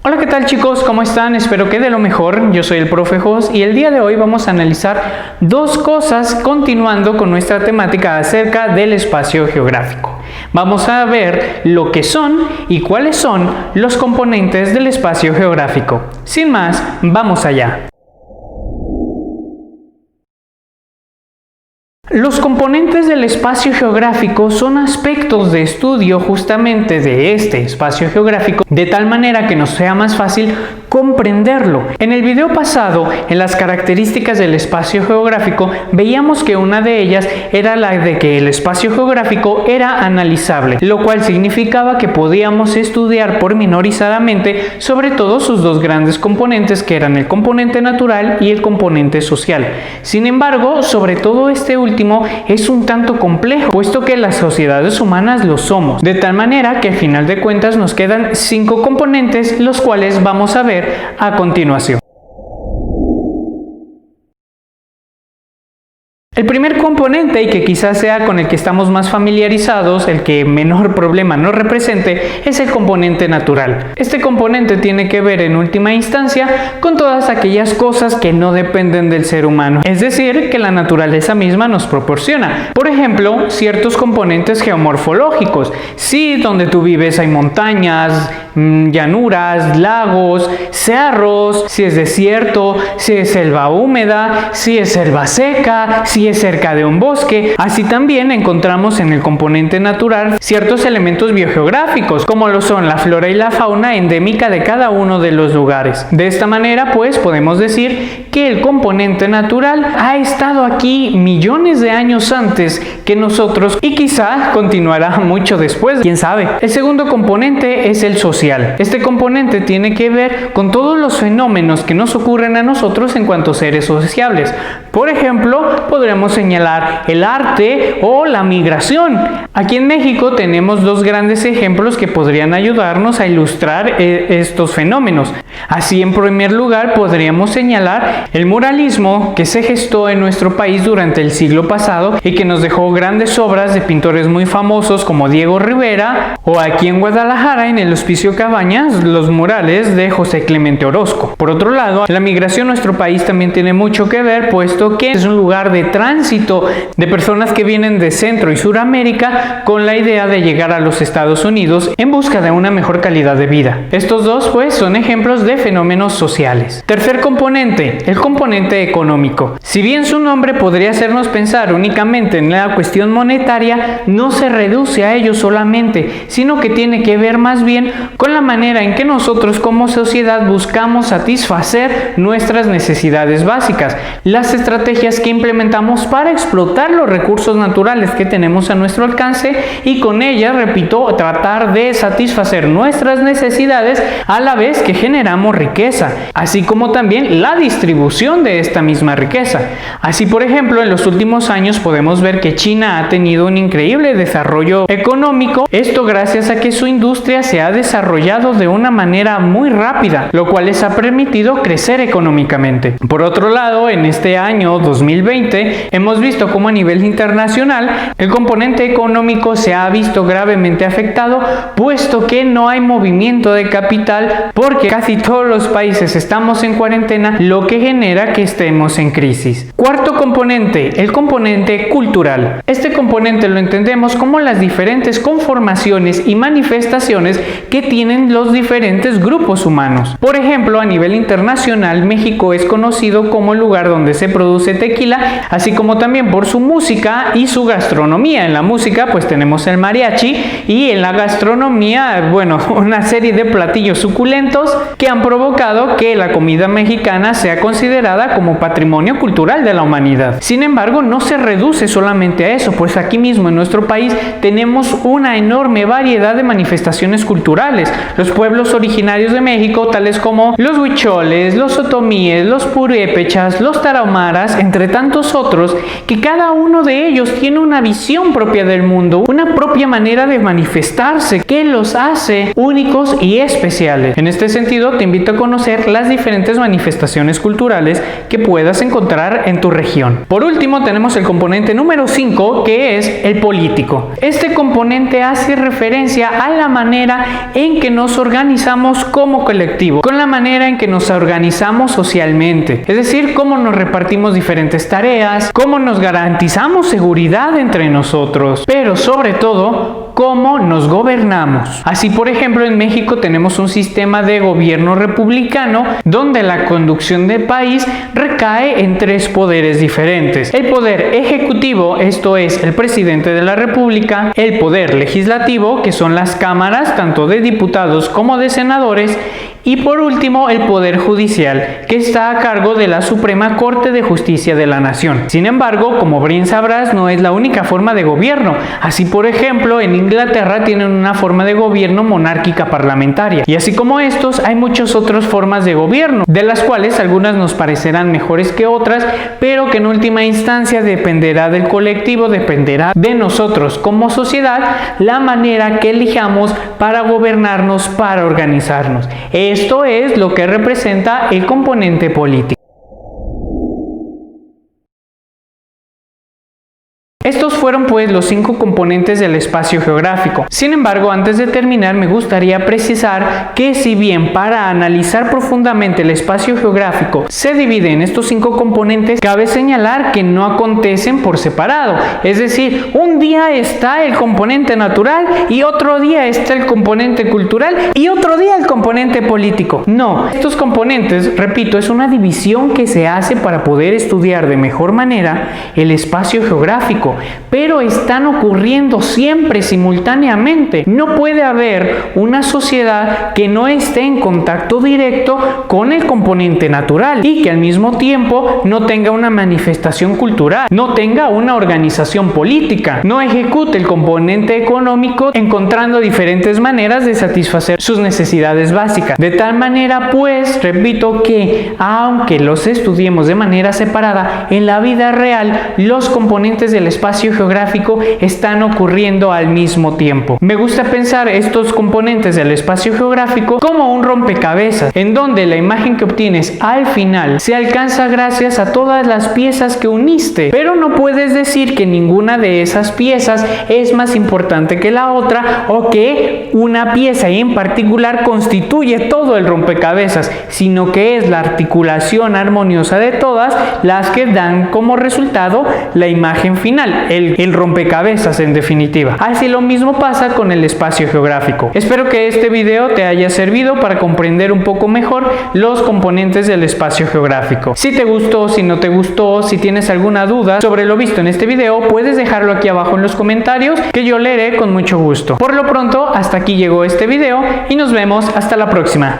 Hola, ¿qué tal chicos? ¿Cómo están? Espero que de lo mejor. Yo soy el profe Jos y el día de hoy vamos a analizar dos cosas continuando con nuestra temática acerca del espacio geográfico. Vamos a ver lo que son y cuáles son los componentes del espacio geográfico. Sin más, vamos allá. Los componentes del espacio geográfico son aspectos de estudio justamente de este espacio geográfico, de tal manera que nos sea más fácil comprenderlo. En el video pasado, en las características del espacio geográfico, veíamos que una de ellas era la de que el espacio geográfico era analizable, lo cual significaba que podíamos estudiar pormenorizadamente sobre todo sus dos grandes componentes, que eran el componente natural y el componente social. Sin embargo, sobre todo este último es un tanto complejo, puesto que las sociedades humanas lo somos, de tal manera que al final de cuentas nos quedan 5 componentes, los cuales vamos a ver a continuación. El primer componente, y que quizás sea con el que estamos más familiarizados, el que menor problema nos represente, es el componente natural. Este componente tiene que ver en última instancia con todas aquellas cosas que no dependen del ser humano, es decir, que la naturaleza misma nos proporciona. Por ejemplo, ciertos componentes geomorfológicos. Si donde tú vives hay montañas, llanuras, lagos, cerros, si es desierto, si es selva húmeda, si es selva seca, si es cerca de un bosque. Así también encontramos en el componente natural ciertos elementos biogeográficos, como lo son la flora y la fauna endémica de cada uno de los lugares. De esta manera, pues, podemos decir que el componente natural ha estado aquí millones de años antes que nosotros y quizá continuará mucho después, quién sabe. El segundo componente es el social. Este componente tiene que ver con todos los fenómenos que nos ocurren a nosotros en cuanto a seres sociables. Por ejemplo, podríamos señalar el arte o la migración. Aquí en México tenemos dos grandes ejemplos que podrían ayudarnos a ilustrar estos fenómenos. Así, en primer lugar, podríamos señalar el muralismo, que se gestó en nuestro país durante el siglo pasado y que nos dejó grandes obras de pintores muy famosos como Diego Rivera, o aquí en Guadalajara, en el Hospicio Cabañas, los murales de José Clemente Orozco. Por otro lado, la migración en nuestro país también tiene mucho que ver, puesto que es un lugar de tránsito de personas que vienen de Centro y Suramérica con la idea de llegar a los Estados Unidos en busca de una mejor calidad de vida. Estos dos, pues, son ejemplos de fenómenos sociales. Tercer componente, el componente económico. Si bien su nombre podría hacernos pensar únicamente en la cuestión monetaria, no se reduce a ello solamente, sino que tiene que ver más bien con la manera en que nosotros como sociedad buscamos satisfacer nuestras necesidades básicas, las estrategias que implementamos para explotar los recursos naturales que tenemos a nuestro alcance y con ellas, repito, tratar de satisfacer nuestras necesidades a la vez que generamos riqueza, así como también la distribución de esta misma riqueza. Así, por ejemplo, en los últimos años podemos ver que China ha tenido un increíble desarrollo económico, esto gracias a que su industria se ha desarrollado de una manera muy rápida, lo cual les ha permitido crecer económicamente. Por otro lado, en este año 2020 hemos visto cómo a nivel internacional el componente económico se ha visto gravemente afectado, puesto que no hay movimiento de capital porque casi todos los países estamos en cuarentena, lo que genera que estemos en crisis. Cuarto componente, el componente cultural. Este componente lo entendemos como las diferentes conformaciones y manifestaciones que tienen los diferentes grupos humanos. Por ejemplo, a nivel internacional, México es conocido como el lugar donde se produce tequila, así como también por su música y su gastronomía. En la música, pues tenemos el mariachi, y en la gastronomía, bueno, una serie de platillos suculentos que han provocado que la comida mexicana sea considerada como patrimonio cultural de la humanidad. Sin embargo, no se reduce solamente a eso, pues aquí mismo en nuestro país tenemos una enorme variedad de manifestaciones culturales. Los pueblos originarios de México, tales como los huicholes, los otomíes, los purépechas, los tarahumaras, entre tantos otros, que cada uno de ellos tiene una visión propia del mundo, una propia manera de manifestarse que los hace únicos y especiales. En este sentido, te invito a conocer las diferentes manifestaciones culturales que puedas encontrar en tu región. Por último, tenemos el componente número 5, que es el político. Este componente hace referencia a la manera en en que nos organizamos como colectivo, con la manera en que nos organizamos socialmente, es decir, cómo nos repartimos diferentes tareas, cómo nos garantizamos seguridad entre nosotros, pero sobre todo, cómo nos gobernamos. Así, por ejemplo, en México tenemos un sistema de gobierno republicano donde la conducción del país recae en 3 poderes diferentes: el poder ejecutivo, esto es el presidente de la república; el poder legislativo, que son las cámaras tanto de diputados como de senadores; y por último, el Poder Judicial, que está a cargo de la Suprema Corte de Justicia de la Nación. Sin embargo, como bien sabrás, no es la única forma de gobierno. Así, por ejemplo, en Inglaterra tienen una forma de gobierno monárquica parlamentaria. Y así como estos, hay muchas otras formas de gobierno, de las cuales algunas nos parecerán mejores que otras, pero que en última instancia dependerá del colectivo, dependerá de nosotros como sociedad, la manera que elijamos para gobernarnos, para organizarnos. Esto es lo que representa el componente político. Estos fueron pues los 5 componentes del espacio geográfico. Sin embargo, antes de terminar, me gustaría precisar que si bien para analizar profundamente el espacio geográfico se divide en estos 5 componentes, cabe señalar que no acontecen por separado. Es decir, un día está el componente natural y otro día está el componente cultural y otro día el componente político. No, estos componentes, repito, es una división que se hace para poder estudiar de mejor manera el espacio geográfico, pero están ocurriendo siempre simultáneamente. No puede haber una sociedad que no esté en contacto directo con el componente natural y que al mismo tiempo no tenga una manifestación cultural, no tenga una organización política, no ejecute el componente económico encontrando diferentes maneras de satisfacer sus necesidades básicas. De tal manera, pues, repito que aunque los estudiemos de manera separada, en la vida real los componentes del espacio geográfico están ocurriendo al mismo tiempo. Me gusta pensar estos componentes del espacio geográfico como un rompecabezas, en donde la imagen que obtienes al final se alcanza gracias a todas las piezas que uniste, pero no puedes decir que ninguna de esas piezas es más importante que la otra o que una pieza en particular constituye todo el rompecabezas, sino que es la articulación armoniosa de todas las que dan como resultado la imagen final, el rompecabezas en definitiva. Así lo mismo pasa con el espacio geográfico. Espero que este video te haya servido para comprender un poco mejor los componentes del espacio geográfico. Si te gustó, si no te gustó, si tienes alguna duda sobre lo visto en este video, puedes dejarlo aquí abajo en los comentarios que yo leeré con mucho gusto. Por lo pronto, hasta aquí llegó este video y nos vemos hasta la próxima.